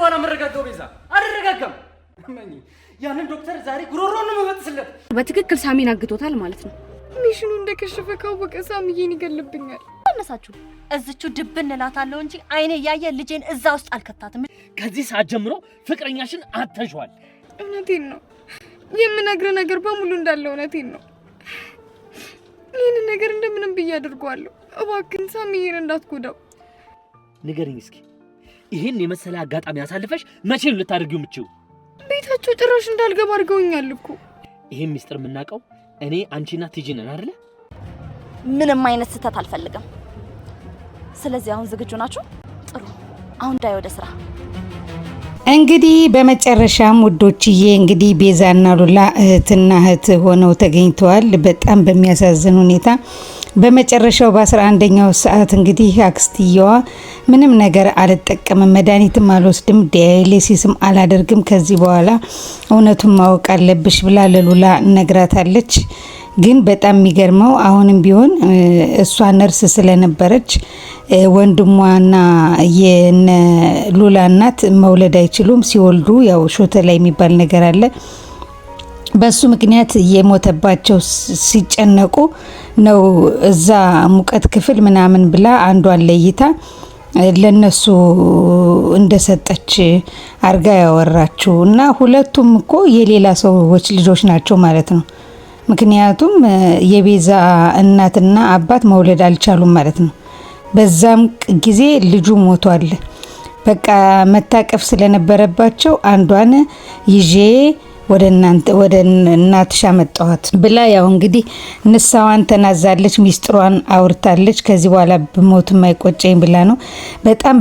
በኋላ መረጋጋው ቤዛ አልረጋጋም። እመኚ ያንን ዶክተር ዛሬ ጉሮሮውን ነው መጥስለት። በትክክል ሳሚን አግቶታል ማለት ነው። ሚሽኑ እንደከሸፈ ካወቀ ሳሚዬን ይገልብኛል። አነሳችሁ እዝቹ ድብን እላታለሁ እንጂ አይኔ ያየ ልጄን እዛ ውስጥ አልከታትም። ከዚህ ሰዓት ጀምሮ ፍቅረኛሽን አተሽዋል። እውነቴን ነው የምነግርህ ነገር በሙሉ እንዳለ እውነቴን ነው። ይህን ነገር እንደምንም ብዬ አድርጓለሁ። እባክህን ሳሚዬን እንዳትጎዳው ንገሪኝ እስኪ። ይሄን የመሰለ አጋጣሚ አሳልፈሽ መቼ ነው ልታደርጊው የምትችይው? ቤታቸው ጭራሽ እንዳልገባ አድርገውኛል እኮ። ይሄን ሚስጥር የምናውቀው እኔ አንቺና ቲጂ ነን አይደል? ምንም አይነት ስህተት አልፈልግም። ስለዚህ አሁን ዝግጁ ናችሁ? ጥሩ። አሁን ዳይ ወደ ስራ። እንግዲህ በመጨረሻም ውዶችዬ እንግዲህ ቤዛና ሉላ እህትና እህት ሆነው ተገኝተዋል። በጣም በሚያሳዝን ሁኔታ በመጨረሻው በ11ኛው ሰዓት እንግዲህ አክስትየዋ ምንም ነገር አልጠቀምም፣ መድኃኒትም አልወስድም፣ ዳያሊሲስም አላደርግም፣ ከዚህ በኋላ እውነቱን ማወቅ አለብሽ ብላ ለሉላ ነግራታለች። ግን በጣም የሚገርመው አሁንም ቢሆን እሷ ነርስ ስለነበረች ወንድሟና የነ ሉላ እናት መውለድ አይችሉም። ሲወልዱ ያው ሾተ ላይ የሚባል ነገር አለ። በሱ ምክንያት የሞተባቸው ሲጨነቁ ነው እዛ ሙቀት ክፍል ምናምን ብላ አንዷን ለይታ ለነሱ እንደሰጠች አርጋ ያወራችሁ እና ሁለቱም እኮ የሌላ ሰዎች ልጆች ናቸው ማለት ነው። ምክንያቱም የቤዛ እናትና አባት መውለድ አልቻሉም ማለት ነው። በዛም ጊዜ ልጁ ሞቷል። በቃ መታቀፍ ስለነበረባቸው አንዷን ይዤ ወደ እናትሽ አመጣኋት ብላ ያው እንግዲህ ንሳዋን ተናዛለች፣ ሚስጥሯን አውርታለች። ከዚህ በኋላ በሞት የማይቆጨኝ ብላ ነው። በጣም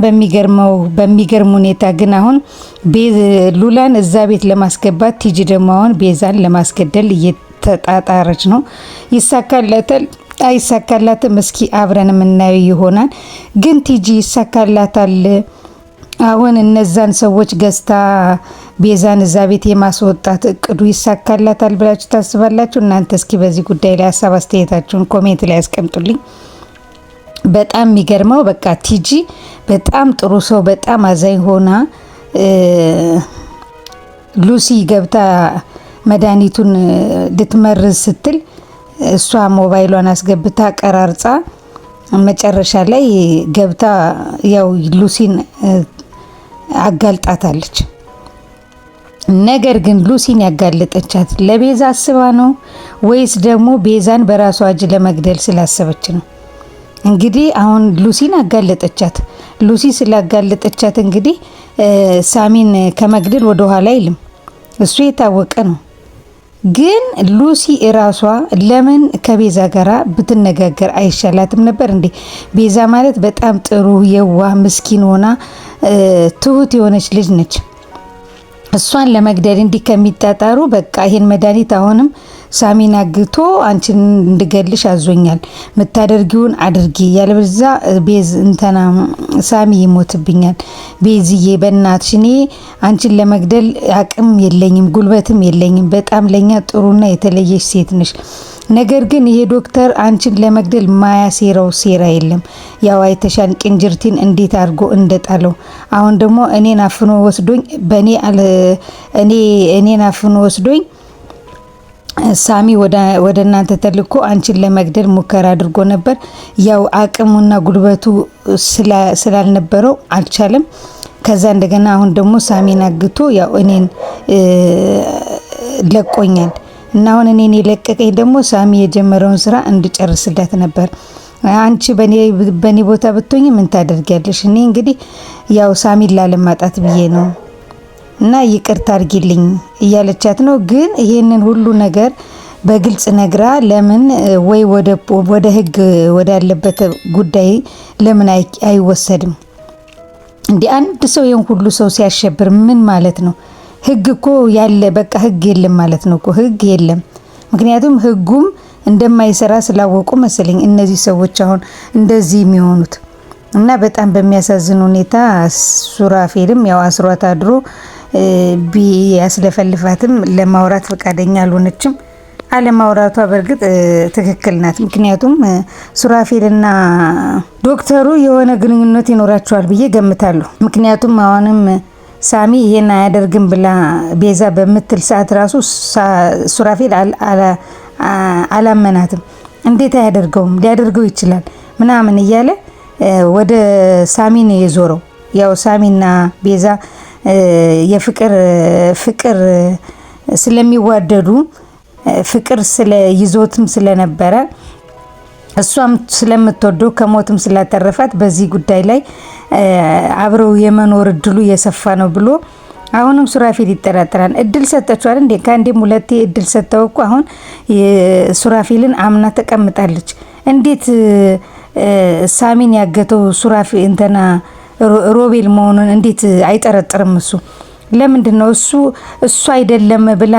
በሚገርም ሁኔታ ግን አሁን ሉላን እዛ ቤት ለማስገባት ቲጂ ደግሞ አሁን ቤዛን ለማስገደል እየተጣጣረች ነው። ይሳካላታል አይሳካላትም? እስኪ አብረን የምናየው ይሆናል። ግን ቲጂ ይሳካላታል? አሁን እነዛን ሰዎች ገዝታ ቤዛን እዛ ቤት የማስወጣት እቅዱ ይሳካላታል ብላችሁ ታስባላችሁ? እናንተ እስኪ በዚህ ጉዳይ ላይ ሀሳብ አስተያየታችሁን ኮሜንት ላይ ያስቀምጡልኝ። በጣም የሚገርመው በቃ ቲጂ በጣም ጥሩ ሰው፣ በጣም አዛኝ ሆና ሉሲ ገብታ መድኃኒቱን ልትመርዝ ስትል እሷ ሞባይሏን አስገብታ ቀራርጻ መጨረሻ ላይ ገብታ ያው ሉሲን አጋልጣታለች። ነገር ግን ሉሲን ያጋለጠቻት ለቤዛ አስባ ነው ወይስ ደግሞ ቤዛን በራሷ እጅ ለመግደል ስላሰበች ነው? እንግዲህ አሁን ሉሲን አጋለጠቻት። ሉሲ ስላጋለጠቻት እንግዲህ ሳሚን ከመግደል ወደ ኋላ አይልም፣ እሱ የታወቀ ነው። ግን ሉሲ እራሷ ለምን ከቤዛ ጋራ ብትነጋገር አይሻላትም ነበር እንዴ? ቤዛ ማለት በጣም ጥሩ የዋህ ምስኪን ሆና ትሁት የሆነች ልጅ ነች። እሷን ለመግደል እንዲህ ከሚጣጣሩ በቃ ይሄን መድኃኒት አሁንም ሳሚን አግቶ አንቺን እንድገልሽ አዞኛል፣ ምታደርጊውን አድርጊ፣ ያለበዛ ቤዝ እንተና ሳሚ ይሞትብኛል። ቤዝዬ በእናትሽ እኔ አንቺን ለመግደል አቅም የለኝም ጉልበትም የለኝም። በጣም ለኛ ጥሩና የተለየሽ ሴት ነሽ። ነገር ግን ይሄ ዶክተር አንቺን ለመግደል ማያሴራው ሴራ የለም። ያው አይተሻን ቅንጅርቲን እንዴት አድርጎ እንደጣለው። አሁን ደግሞ እኔን አፍኖ ወስዶኝ እኔን አፍኖ ወስዶኝ ሳሚ ወደ እናንተ ተልኮ አንቺን ለመግደል ሙከራ አድርጎ ነበር። ያው አቅሙና ጉልበቱ ስላልነበረው አልቻለም። ከዛ እንደገና አሁን ደግሞ ሳሚን አግቶ ያው እኔን ለቆኛል እና አሁን እኔን የለቀቀኝ ደግሞ ሳሚ የጀመረውን ስራ እንድጨርስለት ነበር። አንቺ በኔ ቦታ ብትሆኚ ምን ታደርጊያለሽ? እኔ እንግዲህ ያው ሳሚን ላለማጣት ብዬ ነው እና ይቅርታ አድርጊልኝ እያለቻት ነው። ግን ይሄንን ሁሉ ነገር በግልጽ ነግራ ለምን ወይ ወደ ህግ ወዳለበት ጉዳይ ለምን አይወሰድም እንዴ? አንድ ሰው ይሄን ሁሉ ሰው ሲያሸብር ምን ማለት ነው? ህግ እኮ ያለ በቃ ህግ የለም ማለት ነው እኮ ህግ የለም። ምክንያቱም ህጉም እንደማይሰራ ስላወቁ መሰለኝ እነዚህ ሰዎች አሁን እንደዚህ የሚሆኑት። እና በጣም በሚያሳዝን ሁኔታ ሱራፌልም ያው አስሯት አድሮ ቢያስለፈልፋትም ለማውራት ፈቃደኛ አልሆነችም። አለማውራቷ በርግጥ ትክክል ናት። ምክንያቱም ሱራፌልና ዶክተሩ የሆነ ግንኙነት ይኖራቸዋል ብዬ ገምታለሁ። ምክንያቱም አሁንም ሳሚ ይሄን አያደርግም ብላ ቤዛ በምትል ሰዓት ራሱ ሱራፌል አላመናትም። እንዴት አያደርገውም? ሊያደርገው ይችላል ምናምን እያለ ወደ ሳሚ ነው የዞረው። ያው ሳሚና ቤዛ ፍቅር ስለሚዋደዱ ፍቅር ይዞትም ስለነበረ እሷም ስለምትወደው ከሞትም ስላተረፋት በዚህ ጉዳይ ላይ አብረው የመኖር እድሉ የሰፋ ነው ብሎ አሁንም ሱራፌል ይጠራጠራል። እድል ሰጠችዋል እንዴ? ከአንዴም ሁለቴ እድል ሰጠው እኮ። አሁን ሱራፌልን አምና ተቀምጣለች። እንዴት ሳሚን ያገተው ሱራፌል እንትና ሮቤል መሆኑን እንዴት አይጠረጥርም? እሱ ለምንድን ነው እሱ አይደለም ብላ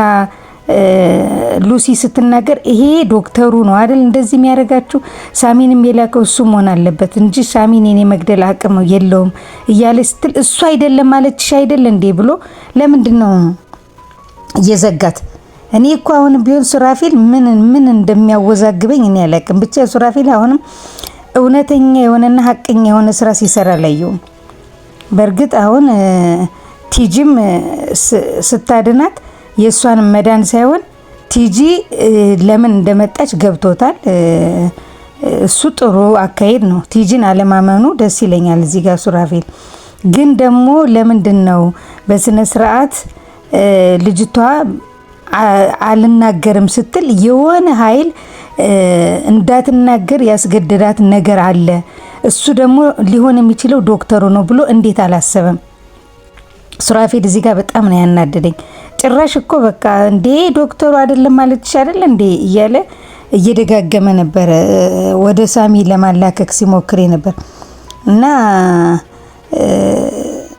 ሉሲ ስትናገር ይሄ ዶክተሩ ነው አይደል እንደዚህ የሚያደርጋችሁ፣ ሳሚንም የላከው እሱ መሆን አለበት እንጂ ሳሚን የኔ መግደል አቅም የለውም እያለ ስትል እሱ አይደለም ማለትሽ አይደል እንዴ ብሎ ለምንድን ነው እየዘጋት? እኔ እኮ አሁን ቢሆን ሱራፌል ምን እንደሚያወዛግበኝ እኔ አላውቅም። ብቻ ሱራፌል አሁንም እውነተኛ የሆነና ሀቀኛ የሆነ ስራ ሲሰራ ላየውም። በእርግጥ አሁን ቲጂም ስታድናት የእሷን መዳን ሳይሆን ቲጂ ለምን እንደመጣች ገብቶታል። እሱ ጥሩ አካሄድ ነው። ቲጂን አለማመኑ ደስ ይለኛል። እዚህ ጋር ሱራፌል ግን ደግሞ ለምንድን ነው በስነ ስርዓት ልጅቷ አልናገርም ስትል የሆነ ኃይል እንዳትናገር ያስገደዳት ነገር አለ። እሱ ደግሞ ሊሆን የሚችለው ዶክተሩ ነው ብሎ እንዴት አላሰበም? ሱራፌል እዚህ ጋር በጣም ነው ያናደደኝ። ጭራሽ እኮ በቃ እንዴ ዶክተሩ አይደለም ማለት ይሻላል እንዴ እያለ እየደጋገመ ነበረ ወደ ሳሚ ለማላከክ ሲሞክር ነበር። እና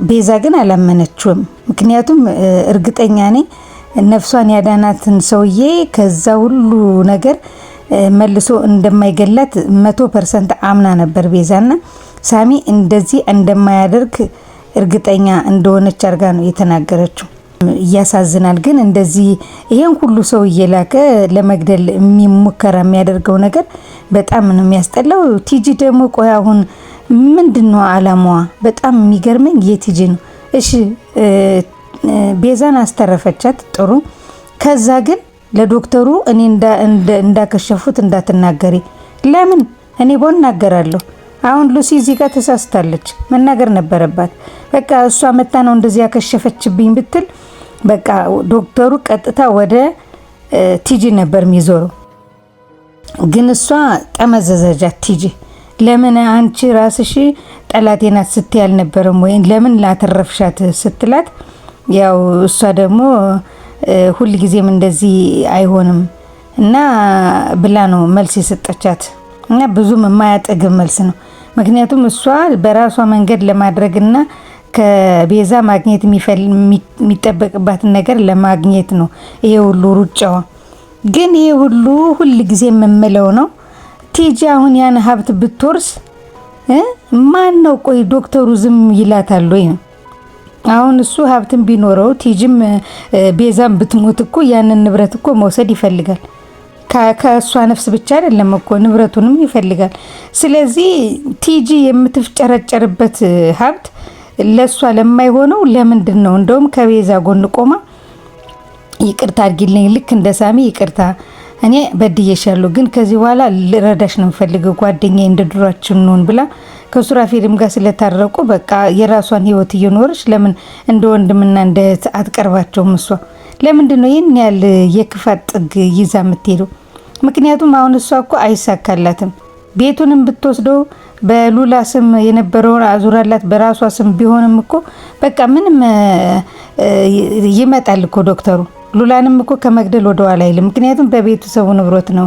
ቤዛ ግን አላመነችውም። ምክንያቱም እርግጠኛ ነኝ ነፍሷን ያዳናትን ሰውዬ ከዛ ሁሉ ነገር መልሶ እንደማይገላት 100% አምና ነበር ቤዛና ሳሚ እንደዚህ እንደማያደርግ እርግጠኛ እንደሆነች አርጋ ነው የተናገረችው። ያሳዝናል። ግን እንደዚህ ይሄን ሁሉ ሰው እየላከ ለመግደል የሚሙከራ የሚያደርገው ነገር በጣም ነው የሚያስጠላው። ቲጂ ደግሞ ቆይ አሁን ምንድነው አላማዋ? በጣም የሚገርመኝ የቲጂ ነው። እሺ ቤዛን አስተረፈቻት፣ ጥሩ። ከዛ ግን ለዶክተሩ እኔ እንዳከሸፉት እንዳትናገሪ። ለምን? እኔ እናገራለሁ። አሁን ሉሲ እዚህ ጋር ተሳስታለች፣ መናገር ነበረባት። በቃ እሷ መታ ነው እንደዚህ ያከሸፈችብኝ ብትል በቃ ዶክተሩ ቀጥታ ወደ ቲጂ ነበር የሚዞረው። ግን እሷ ጠመዘዘጃት ቲጂ። ለምን አንቺ ራስሽ ጠላቴ ናት ስትይ አልነበረም ወይ? ለምን ላተረፍሻት ስትላት፣ ያው እሷ ደግሞ ሁልጊዜም እንደዚህ አይሆንም እና ብላ ነው መልስ የሰጠቻት። እና ብዙም የማያጠግብ መልስ ነው። ምክንያቱም እሷ በራሷ መንገድ ለማድረግና ከቤዛ ማግኘት የሚጠበቅባትን ነገር ለማግኘት ነው ይሄ ሁሉ ሩጫዋ። ግን ይሄ ሁሉ ጊዜ የምምለው ነው ቲጂ አሁን ያን ሀብት ብትወርስ ማን ነው ቆይ ዶክተሩ ዝም ይላታል ወይ ነው? አሁን እሱ ሀብትን ቢኖረው ቲጂም ቤዛም ብትሞት እኮ ያንን ንብረት እኮ መውሰድ ይፈልጋል። ከእሷ ነፍስ ብቻ አይደለም እኮ ንብረቱንም ይፈልጋል። ስለዚህ ቲጂ የምትፍጨረጨርበት ሀብት ለእሷ ለማይሆነው ለምንድን ነው? እንደውም ከቤዛ ጎን ቆማ ይቅርታ አድርጊልኝ፣ ልክ እንደ ሳሚ ይቅርታ እኔ በድዬሻለሁ፣ ግን ከዚህ በኋላ ልረዳሽ ነው የምፈልገው፣ ጓደኛዬ እንደ ድሯችን ነውን ብላ ከሱራፌልም ጋር ስለታረቁ በቃ የራሷን ህይወት እየኖረች ለምን እንደ ወንድምና እንደ እህት አትቀርባቸውም? እሷ ለምንድን ነው ይህን ያህል የክፋት ጥግ ይዛ የምትሄደው? ምክንያቱም አሁን እሷ እኮ አይሳካላትም። ቤቱንም ብትወስደው በሉላ ስም የነበረውን አዙራላት በራሷ ስም ቢሆንም እኮ በቃ ምንም ይመጣል እኮ ዶክተሩ። ሉላንም እኮ ከመግደል ወደ ኋላ አይልም። ምክንያቱም በቤተሰቡ ንብረት ነው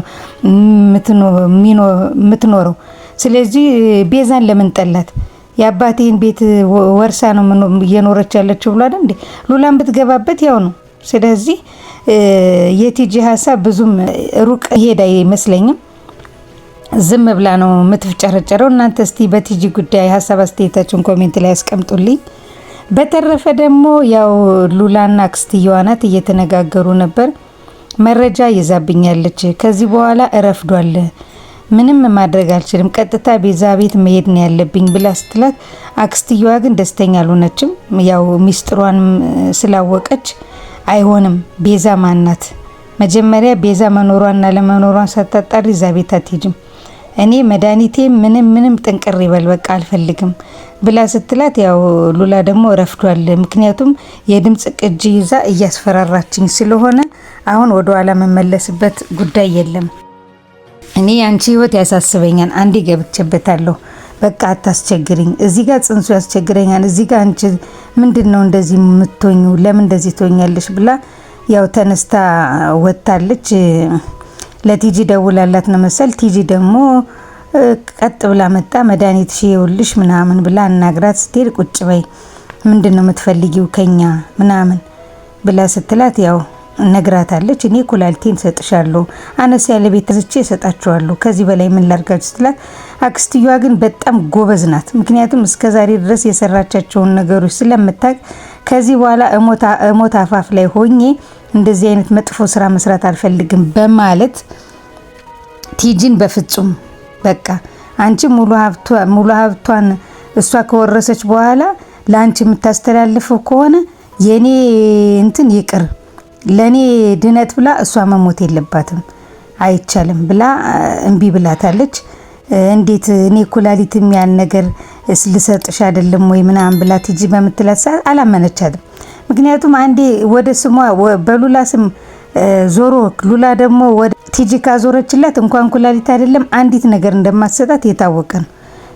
የምትኖረው። ስለዚህ ቤዛን ለምን ጠላት? የአባቴን ቤት ወርሳ ነው እየኖረች ያለችው ብሎ አይደል እንዴ? ሉላን ብትገባበት ያው ነው። ስለዚህ የቲጂ ሀሳብ ብዙም ሩቅ ሄድ አይመስለኝም። ዝም ብላ ነው የምትፍጨረጨረው። እናንተ እስቲ በቲጂ ጉዳይ ሀሳብ አስተያየታችሁን ኮሜንት ላይ ያስቀምጡልኝ። በተረፈ ደግሞ ያው ሉላና አክስትየዋ ናት እየተነጋገሩ ነበር። መረጃ ይዛብኛለች፣ ከዚህ በኋላ እረፍዷል፣ ምንም ማድረግ አልችልም፣ ቀጥታ ቤዛ ቤት መሄድ ነው ያለብኝ ብላ ስትላት፣ አክስትየዋ ግን ደስተኛ አልሆነችም። ያው ሚስጥሯን ስላወቀች አይሆንም፣ ቤዛ ማናት? መጀመሪያ ቤዛ መኖሯንና ለመኖሯን ሳታጣሪ እዛ ቤት አትሄጅም። እኔ መድኃኒቴ ምንም ጥንቅር ይበል በቃ አልፈልግም ብላ ስትላት፣ ያው ሉላ ደግሞ ረፍዷል። ምክንያቱም የድምጽ ቅጂ ይዛ እያስፈራራችኝ ስለሆነ አሁን ወደ ኋላ መመለስበት ጉዳይ የለም። እኔ አንቺ ህይወት ያሳስበኛል፣ አንዴ ገብቼበታለሁ፣ በቃ አታስቸግሪኝ። እዚህ ጋር ጽንሱ ያስቸግረኛል፣ እዚህ ጋር አንቺ ምንድነው እንደዚህ የምትሆኙ? ለምን እንደዚህ ትሆኛለሽ? ብላ ያው ተነስታ ወጣለች። ለቲጂ ደውላላት ነው መሰል። ቲጂ ደግሞ ቀጥ ብላ መጣ። መድኃኒትሽ ይኸውልሽ ምናምን ብላ አናግራት ስትሄድ ቁጭ በይ ምንድነው የምትፈልጊው ከኛ ምናምን ብላ ስትላት ያው ነግራታለች። እኔ ኩላሊቴን ሰጥሻለሁ፣ አነስ ያለ ቤት ተዝቼ እሰጣቸዋለሁ፣ ከዚህ በላይ ምን ላርጋችሁ ስትላት፣ አክስትየዋ ግን በጣም ጎበዝ ናት። ምክንያቱም እስከዛሬ ድረስ የሰራቻቸውን ነገሮች ስለምታውቅ ከዚህ በኋላ እሞት አፋፍ ላይ ሆኜ እንደዚህ አይነት መጥፎ ስራ መስራት አልፈልግም በማለት ቲጂን በፍጹም በቃ አንቺ ሙሉ ሀብቷን እሷ ከወረሰች በኋላ ለአንቺ የምታስተላልፈው ከሆነ የኔ እንትን ይቅር፣ ለኔ ድነት ብላ እሷ መሞት የለባትም አይቻልም ብላ እምቢ ብላታለች። እንዴት እኔ ኩላሊት የሚያል ነገር ልሰጥሽ አይደለም ወይ ምናምን ብላ ቲጂ በምትላት ሰዓት አላመነቻትም። ምክንያቱም አንዴ ወደ ስሟ በሉላ ስም ዞሮ ሉላ ደግሞ ወደ ቲጂ ካዞረችላት እንኳን ኩላሊት አይደለም አንዲት ነገር እንደማትሰጣት የታወቀ ነው።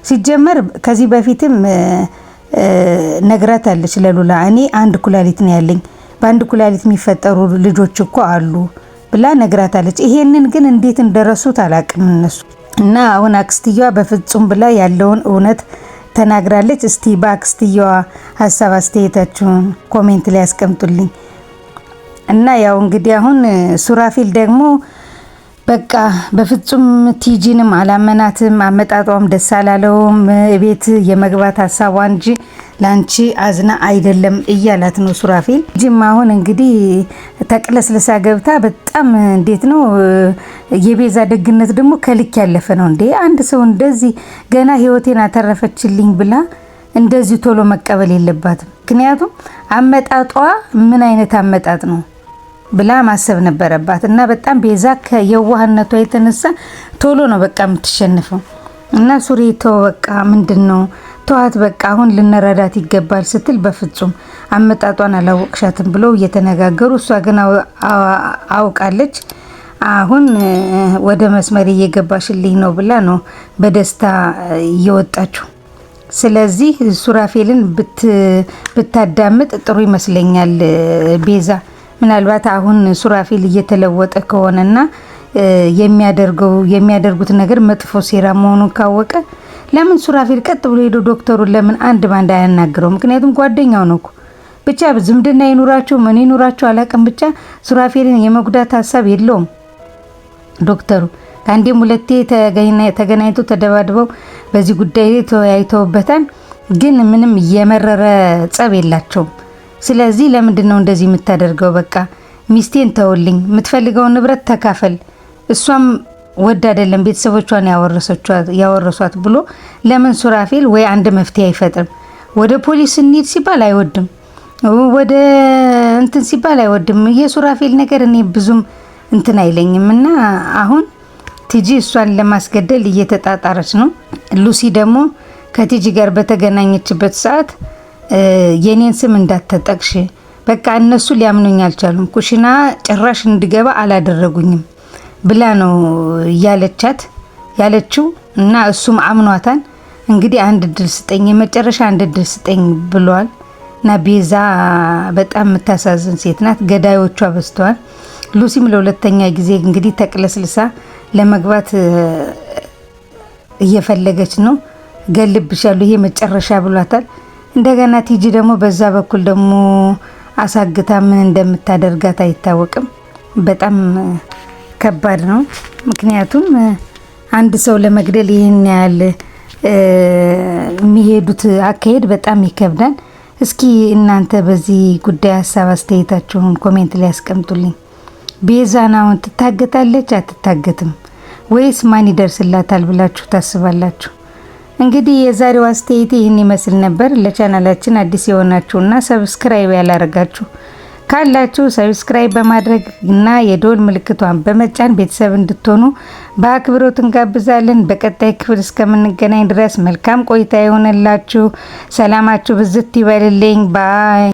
ሲጀመር ከዚህ በፊትም ነግራታለች ለሉላ፣ እኔ አንድ ኩላሊት ነው ያለኝ፣ በአንድ ኩላሊት የሚፈጠሩ ልጆች እኮ አሉ ብላ ነግራታለች። ይሄንን ግን እንዴት እንደረሱት አላቅም እነሱ እና አሁን አክስትየዋ በፍጹም ብላ ያለውን እውነት ተናግራለች። እስቲ በአክስትየዋ ሀሳብ አስተያየታችሁን ኮሜንት ላይ ያስቀምጡልኝ። እና ያው እንግዲህ አሁን ሱራፌል ደግሞ በቃ በፍጹም ቲጂንም አላመናትም፣ አመጣጧም ደስ አላለውም። ቤት የመግባት ሀሳቧ እንጂ ላንቺ አዝና አይደለም እያላት ነው ሱራፌል። ጂም አሁን እንግዲህ ተቅለስልሳ ገብታ በጣም እንዴት ነው የቤዛ ደግነት ደግሞ ከልክ ያለፈ ነው እንዴ! አንድ ሰው እንደዚህ ገና ህይወቴን አተረፈችልኝ ብላ እንደዚህ ቶሎ መቀበል የለባትም። ምክንያቱም አመጣጧ ምን አይነት አመጣጥ ነው ብላ ማሰብ ነበረባት። እና በጣም ቤዛ ከየዋህነቷ የተነሳ ቶሎ ነው በቃ የምትሸንፈው። እና ሱሬቶ በቃ ምንድነው ተዋት በቃ አሁን ልንረዳት ይገባል ስትል በፍጹም አመጣጧን አላወቅሻትም ብለው እየተነጋገሩ፣ እሷ ግን አውቃለች። አሁን ወደ መስመር እየገባሽልኝ ነው ብላ ነው በደስታ እየወጣችው። ስለዚህ ሱራፌልን ብታዳምጥ ጥሩ ይመስለኛል ቤዛ። ምናልባት አሁን ሱራፌል እየተለወጠ ከሆነና የሚያደርጉት ነገር መጥፎ ሴራ መሆኑን ካወቀ ለምን ሱራፌል ቀጥ ብሎ ሄዶ ዶክተሩን ለምን አንድ ባንድ አያናግረው? ምክንያቱም ጓደኛው ነው እኮ። ብቻ ዝምድና ይኑራቸው ምን ይኑራቸው አላውቅም፣ ብቻ ሱራፌልን የመጉዳት ሀሳብ የለውም ዶክተሩ። ከአንዴም ሁለቴ ተገናኝቶ ተደባድበው በዚህ ጉዳይ ላይ ተወያይተውበታል፣ ግን ምንም የመረረ ጸብ የላቸውም። ስለዚህ ለምንድን ነው እንደዚህ የምታደርገው? በቃ ሚስቴን ተውልኝ፣ የምትፈልገውን ንብረት ተካፈል፣ እሷም ወድ አይደለም ቤተሰቦቿን ያወረሷት ብሎ ለምን ሱራፌል ወይ አንድ መፍትሄ አይፈጥርም? ወደ ፖሊስ እንሂድ ሲባል አይወድም፣ ወደ እንትን ሲባል አይወድም። የሱራፌል ነገር እኔ ብዙም እንትን አይለኝም። እና አሁን ቲጂ እሷን ለማስገደል እየተጣጣረች ነው። ሉሲ ደግሞ ከቲጂ ጋር በተገናኘችበት ሰዓት የኔን ስም እንዳትጠቅሽ፣ በቃ እነሱ ሊያምኑኝ አልቻሉም፣ ኩሽና ጭራሽ እንድገባ አላደረጉኝም ብላ ነው ያለችው። እና እሱም አምኗታል። እንግዲህ አንድ እድል ስጠኝ፣ የመጨረሻ አንድ እድል ስጠኝ ብሏል። እና ቤዛ በጣም የምታሳዝን ሴት ናት። ገዳዮቿ በዝተዋል። ሉሲም ለሁለተኛ ጊዜ እንግዲህ ተቅለስልሳ ለመግባት እየፈለገች ነው። ገልብሻለሁ ይሄ መጨረሻ ብሏታል። እንደገና ቲጂ ደግሞ በዛ በኩል ደግሞ አሳግታ ምን እንደምታደርጋት አይታወቅም። በጣም ከባድ ነው። ምክንያቱም አንድ ሰው ለመግደል ይህን ያህል የሚሄዱት አካሄድ በጣም ይከብዳል። እስኪ እናንተ በዚህ ጉዳይ ሀሳብ አስተያየታችሁን ኮሜንት ላይ ያስቀምጡልኝ። ቤዛን አሁን ትታገታለች አትታገትም? ወይስ ማን ይደርስላታል ብላችሁ ታስባላችሁ? እንግዲህ የዛሬው አስተያየት ይህን ይመስል ነበር። ለቻናላችን አዲስ የሆናችሁና ሰብስክራይብ ያላረጋችሁ ካላችሁ ሰብስክራይብ በማድረግ እና የደወል ምልክቷን በመጫን ቤተሰብ እንድትሆኑ በአክብሮት እንጋብዛለን። በቀጣይ ክፍል እስከምንገናኝ ድረስ መልካም ቆይታ ይሆንላችሁ። ሰላማችሁ ብዝት ይበልልኝ። ባይ